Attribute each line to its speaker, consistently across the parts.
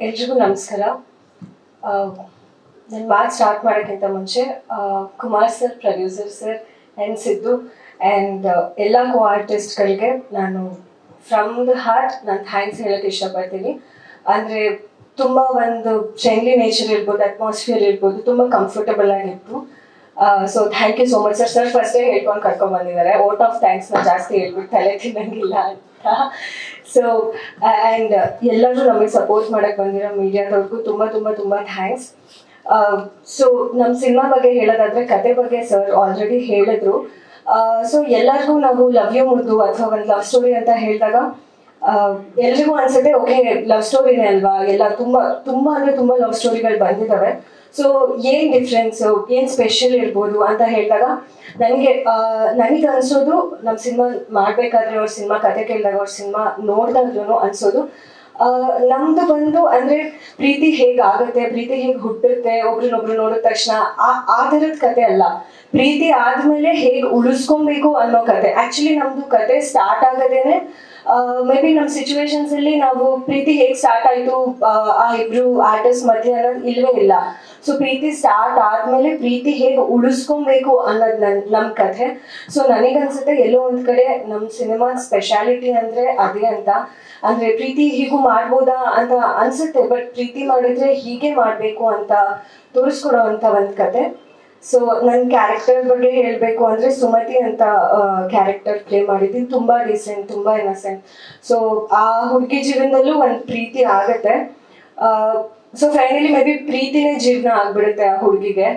Speaker 1: ಎಲ್ರಿಗೂ ನಮಸ್ಕಾರ. ನನ್ನ ಮಾತು ಸ್ಟಾರ್ಟ್ ಮಾಡೋಕ್ಕಿಂತ ಮುಂಚೆ Kumar sir, producer sir and Siddu and ಎಲ್ಲ ಕೋ ಆರ್ಟಿಸ್ಟ್ಗಳಿಗೆ ನಾನು ಫ್ರಮ್ ದ ಹಾರ್ಟ್ ನಾನು ಥ್ಯಾಂಕ್ಸ್ ಹೇಳೋಕ್ಕೆ ಇಷ್ಟಪಡ್ತೀನಿ. ಅಂದರೆ ತುಂಬ ಒಂದು ಫ್ರೆಂಡ್ಲಿ ನೇಚರ್ ಇರ್ಬೋದು, ಅಟ್ಮಾಸ್ಫಿಯರ್ ಇರ್ಬೋದು, ತುಂಬ ಕಂಫರ್ಟಬಲ್ ಆಗಿತ್ತು. So thank you so much sir. Sir ಫಸ್ಟೇ ಹೇಳ್ಕೊಂಡು ಕರ್ಕೊಂಡ್ಬಂದಿದ್ದಾರೆ. ಓಟ್ ಆಫ್ ಥ್ಯಾಂಕ್ಸ್ನ ಜಾಸ್ತಿ ಹೇಳ್ಬಿಟ್ಟು ತಲೆ ತಿನ್ನಂಗಿಲ್ಲ ಅಂತ. ಸೊ ಆ್ಯಂಡ್ ಎಲ್ಲರೂ ನಮಗೆ ಸಪೋರ್ಟ್ ಮಾಡೋಕ್ಕೆ ಬಂದಿರೋ ಮೀಡಿಯಾದವ್ರಿಗೂ ತುಂಬ ತುಂಬ ತುಂಬ ಥ್ಯಾಂಕ್ಸ್. ಸೊ ನಮ್ಮ ಸಿನಿಮಾ ಬಗ್ಗೆ ಹೇಳೋದಾದ್ರೆ, ಕತೆ ಬಗ್ಗೆ ಸರ್ ಆಲ್ರೆಡಿ ಹೇಳಿದ್ರು. ಸೊ ಎಲ್ಲರಿಗೂ ನಾವು ಲವ್ ಯು ಮುದ್ದು ಅಥವಾ ಒಂದು ಲವ್ ಸ್ಟೋರಿ ಅಂತ ಹೇಳಿದಾಗ ಎಲ್ರಿಗೂ ಅನ್ಸುತ್ತೆ ಓಕೆ ಲವ್ ಸ್ಟೋರಿನೇ ಅಲ್ವಾ, ಎಲ್ಲ ತುಂಬ ತುಂಬ ಅಂದರೆ ತುಂಬ ಲವ್ ಸ್ಟೋರಿಗಳು ಬಂದಿದ್ದಾವೆ. ಸೊ ಏನು ಡಿಫ್ರೆನ್ಸು, ಏನು ಸ್ಪೆಷಲ್ ಇರ್ಬೋದು ಅಂತ ಹೇಳಿದಾಗ ನನಗೆ ಅನ್ಸೋದು, ನಮ್ಮ ಸಿನಿಮಾ ಮಾಡಬೇಕಾದ್ರೆ ಅವ್ರ ಸಿನಿಮಾ ಕತೆ ಕೇಳಿದಾಗ ಅವ್ರ ಸಿನಿಮಾ ನೋಡಿದಾಗ್ಲೂ ಅನ್ಸೋದು ನಮ್ದು ಬಂದು ಅಂದರೆ ಪ್ರೀತಿ ಹೇಗಾಗುತ್ತೆ, ಪ್ರೀತಿ ಹೇಗೆ ಹುಟ್ಟುತ್ತೆ, ಒಬ್ರನ್ನೊಬ್ರು ನೋಡಿದ ತಕ್ಷಣ ಆ ಥರದ ಕತೆ ಅಲ್ಲ. ಪ್ರೀತಿ ಆದ್ಮೇಲೆ ಹೇಗೆ ಉಳಿಸ್ಕೊಬೇಕು ಅನ್ನೋ ಕತೆ. ಆ್ಯಕ್ಚುಲಿ ನಮ್ದು ಕತೆ ಸ್ಟಾರ್ಟ್ ಆಗೋದೇನೆ ಮೇ ಬಿ ನಮ್ಮ ಸಿಚುವೇಶನ್ಸ್ ಅಲ್ಲಿ ನಾವು ಪ್ರೀತಿ ಹೇಗೆ ಸ್ಟಾರ್ಟ್ ಆಯ್ತು ಆ ಇಬ್ರು ಆರ್ಟಿಸ್ಟ್ ಮಧ್ಯೆ ಅನ್ನೋದು ಇಲ್ವೇ ಇಲ್ಲ. ಸೊ ಪ್ರೀತಿ ಸ್ಟಾರ್ಟ್ ಆದ್ಮೇಲೆ ಪ್ರೀತಿ ಹೇಗೆ ಉಳಿಸ್ಕೊಬೇಕು ಅನ್ನೋದು ನಮ್ಮ ಕಥೆ. ಸೊ ನನಗನ್ಸುತ್ತೆ ಎಲ್ಲೋ ಒಂದ್ ಕಡೆ ನಮ್ಮ ಸಿನಿಮಾ ಸ್ಪೆಷಾಲಿಟಿ ಅಂದ್ರೆ ಅದೇ ಅಂತ. ಅಂದ್ರೆ ಪ್ರೀತಿ ಹೀಗೂ ಮಾಡ್ಬೋದಾ ಅಂತ ಅನ್ಸುತ್ತೆ, ಬಟ್ ಪ್ರೀತಿ ಮಾಡಿದ್ರೆ ಹೀಗೆ ಮಾಡ್ಬೇಕು ಅಂತ ತೋರಿಸ್ಕೊಡೋ ಅಂತ ಒಂದ್ ಕತೆ. ಸೊ ನನ್ನ ಕ್ಯಾರೆಕ್ಟರ್ ಬಗ್ಗೆ ಹೇಳಬೇಕು ಅಂದರೆ, ಸುಮತಿ ಅಂತ ಕ್ಯಾರೆಕ್ಟರ್ ಪ್ಲೇ ಮಾಡಿದ್ದೀನಿ. ತುಂಬ ಡೀಸೆಂಟ್, ತುಂಬ ಇನ್ನಸೆಂಟ್. ಸೊ ಆ ಹುಡುಗಿ ಜೀವನದಲ್ಲೂ ಒಂದು ಪ್ರೀತಿ ಆಗತ್ತೆ. ಸೊ ಫೈನಲಿ ಮೇ ಬಿ ಪ್ರೀತಿನೇ ಜೀವನ ಆಗ್ಬಿಡುತ್ತೆ ಆ ಹುಡುಗಿಗೆ.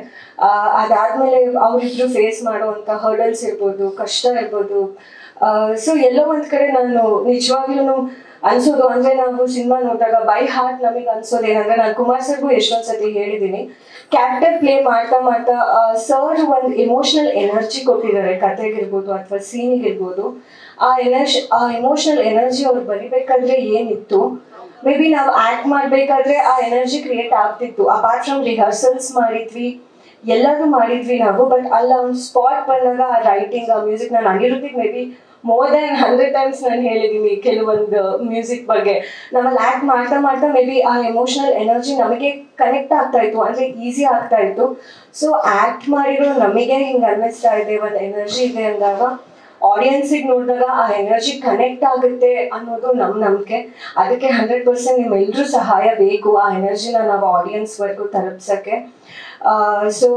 Speaker 1: ಅದಾದ್ಮೇಲೆ ಅವರಿಬ್ರು ಫೇಸ್ ಮಾಡುವಂಥ ಹರ್ಡಲ್ಸ್ ಇರ್ಬೋದು, ಕಷ್ಟ ಇರ್ಬೋದು. ಸೊ ಎಲ್ಲೋ ಒಂದ್ ಕಡೆ ನಾನು ನಿಜವಾಗ್ಲೂ ಅನ್ಸೋದು ಅಂದ್ರೆ, ನಾವು ಸಿನಿಮಾ ನೋಡಿದಾಗ ಬೈ ಹಾರ್ಟ್ ನಮಗೆ ಅನ್ಸೋದೇನಂದ್ರೆ, ನಾನು ಕುಮಾರ್ ಸರ್ಗೂ ಎಷ್ಟೊಂದ್ಸತಿ ಹೇಳಿದ್ದೀನಿ, ಕ್ಯಾರೆಕ್ಟರ್ ಪ್ಲೇ ಮಾಡ್ತಾ ಮಾಡ್ತಾ ಸರ್ ಒಂದು ಎಮೋಷನಲ್ ಎನರ್ಜಿ ಕೊಟ್ಟಿದ್ದಾರೆ ಕತೆಗಿರ್ಬೋದು ಅಥವಾ ಸೀನಿಗಿರ್ಬೋದು. ಆ ಎಮೋಷನಲ್ ಎನರ್ಜಿ ಅವ್ರು ಬರಿಬೇಕಾದ್ರೆ ಏನಿತ್ತು, ಮೇ ಬಿ ನಾವು ಆಕ್ಟ್ ಮಾಡ್ಬೇಕಾದ್ರೆ ಆ ಎನರ್ಜಿ ಕ್ರಿಯೇಟ್ ಆಗ್ತಿತ್ತು. ಅಪಾರ್ಟ್ ಫ್ರಮ್ ರಿಹರ್ಸಲ್ಸ್ ಮಾಡಿದ್ವಿ, ಎಲ್ಲರೂ ಮಾಡಿದ್ವಿ ನಾವು. ಬಟ್ ಅಲ್ಲ ಒಂದು ಸ್ಪಾಟ್ ಬಂದಾಗ ಆ ರೈಟಿಂಗ್, ಆ ಮ್ಯೂಸಿಕ್, ನಾನು ಅನಿರುದ್ಧಿಗೆ may be more than 100 times ನಾನು ಹೇಳಿದ್ದೀನಿ ಕೆಲವೊಂದು ಮ್ಯೂಸಿಕ್ ಬಗ್ಗೆ. ನಾವಲ್ಲಿ ಆಕ್ಟ್ ಮಾಡ್ತಾ ಮಾಡ್ತಾ ಮೇ ಬಿ ಆ ಎಮೋಷನಲ್ ಎನರ್ಜಿ ನಮಗೆ ಕನೆಕ್ಟ್ ಆಗ್ತಾ ಇತ್ತು, ಅಂದರೆ ಈಸಿ ಆಗ್ತಾ ಇತ್ತು. ಸೊ ಆಕ್ಟ್ ಮಾಡಿರೋ ನಮಗೆ ಹಿಂಗೆ ಅನ್ನಿಸ್ತಾ ಇದೆ, ಒಂದು ಎನರ್ಜಿ ಇದೆ ಅಂದಾಗ ಆಡಿಯನ್ಸಿಗೆ ನೋಡಿದಾಗ ಆ ಎನರ್ಜಿ ಕನೆಕ್ಟ್ ಆಗುತ್ತೆ ಅನ್ನೋದು ನಮ್ಮ ನಂಬಿಕೆ. ಅದಕ್ಕೆ 100% ನಿಮ್ಮೆಲ್ಲರೂ ಸಹಾಯ ಬೇಕು ಆ ಎನರ್ಜಿನ ನಾವು ಆಡಿಯನ್ಸ್ವರೆಗೂ ತಲುಪ್ಸೋಕ್ಕೆ. ಸೊ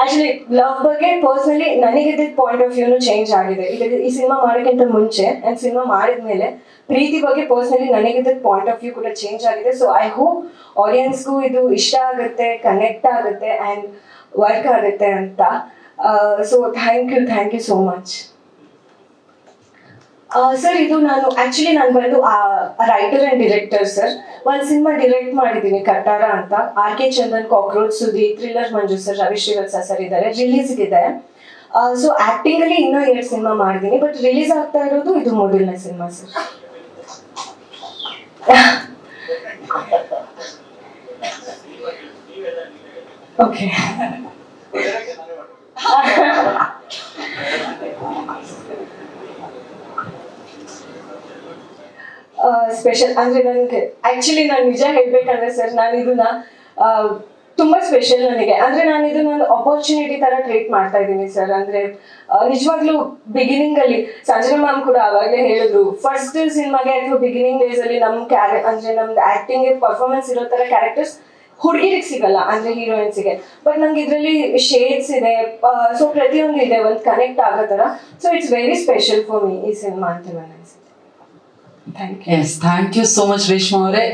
Speaker 1: ಆಕ್ಚುಲಿ ಲವ್ ಬಗ್ಗೆ ಪರ್ಸ್ನಲಿ ನನಗಿದ್ದ ಪಾಯಿಂಟ್ ಆಫ್ ವ್ಯೂನು ಚೇಂಜ್ ಆಗಿದೆ. ಈ ಸಿನಿಮಾ ಮಾಡೋಕ್ಕಿಂತ ಮುಂಚೆ ಆ್ಯಂಡ್ ಸಿನಿಮಾ ಮಾಡಿದ್ಮೇಲೆ ಪ್ರೀತಿ ಬಗ್ಗೆ ಪರ್ಸ್ನಲಿ ನನಗಿದ್ದ ಪಾಯಿಂಟ್ ಆಫ್ ವ್ಯೂ ಕೂಡ ಚೇಂಜ್ ಆಗಿದೆ. ಸೊ ಐ ಹೋಪ್ ಆಡಿಯನ್ಸ್ಗೂ ಇದು ಇಷ್ಟ ಆಗುತ್ತೆ, ಕನೆಕ್ಟ್ ಆಗುತ್ತೆ ಆ್ಯಂಡ್ ವರ್ಕ್ ಆಗುತ್ತೆ ಅಂತ. So thank you so much sir. ಇದು ನಾನು ಬಂದು ರೈಟರ್ ಆ್ಯಂಡ್ ಡಿರೆಕ್ಟರ್ ಸರ್. ಒಂದು ಸಿನಿಮಾ ಡಿರೆಕ್ಟ್ ಮಾಡಿದ್ದೀನಿ, ಕಟ್ಟಾರ ಅಂತ. R K Chandan, cockroach Sudhi, thriller Manju sir, Ravi Srivatsa sir ಇದ್ದಾರೆ, ರಿಲೀಸ್ಗಿದೆ. ಸೊ ಆಕ್ಟಿಂಗ್ ಅಲ್ಲಿ ಇನ್ನೂ 2 ಸಿನಿಮಾ ಮಾಡಿದ್ದೀನಿ, ಬಟ್ ರಿಲೀಸ್ ಆಗ್ತಾ ಇರೋದು ಇದು ಮೊದಲನೇ ಸಿನಿಮಾ ಸರ್. ಓಕೆ ಸ್ಪೆಷಲ್ ಅಂದ್ರೆ ನನಗೆ ಆಕ್ಚುಲಿ ನಾನು ನಿಜ ಹೇಳ್ಬೇಕಂದ್ರೆ ಸರ್, ನಾನು ಇದನ್ನ ತುಂಬಾ ಸ್ಪೆಷಲ್ ನನಗೆ. ಅಂದ್ರೆ ನಾನು ಇದನ್ನ ಒಂದು ಅಪರ್ಚುನಿಟಿ ತರ ಟ್ರೀಟ್ ಮಾಡ್ತಾ ಇದ್ದೀನಿ ಸರ್. ಅಂದ್ರೆ ನಿಜವಾಗ್ಲೂ ಬಿಗಿನಿಂಗ್ ಅಲ್ಲಿ ಸಂಜನಾ ಮ್ಯಾಮ್ ಕೂಡ ಅವಾಗಲೇ ಹೇಳಿದ್ರು, ಫಸ್ಟ್ ಸಿನಿಮಾಗೆ ಅಥವಾ ಬಿಗಿನಿಂಗ್ ಡೇಸ್ ಅಲ್ಲಿ ನಮ್ದು ಆಕ್ಟಿಂಗ್ ಪರ್ಫಾರ್ಮೆನ್ಸ್ ಇರೋ ತರ ಕ್ಯಾರೆಕ್ಟರ್ಸ್ ಹುಡುಗಿರಿಗೆ ಸಿಗಲ್ಲ, ಅಂದ್ರೆ ಹೀರೋಯಿನ್ಸ್ಗೆ. ಬಟ್ ನಂಗೆ ಇದರಲ್ಲಿ ಶೇಡ್ಸ್ ಇದೆ, ಸೊ ಪ್ರತಿಯೊಂದು ಇದೆ, ಒಂದು ಕನೆಕ್ಟ್ ಆಗೋ ತರ. So it's very special for me ಈ ಸಿನಿಮಾ ಅಂತ ಅನ್ಸುತ್ತೆ.
Speaker 2: Thank you so much Reshma ಅವರೇ.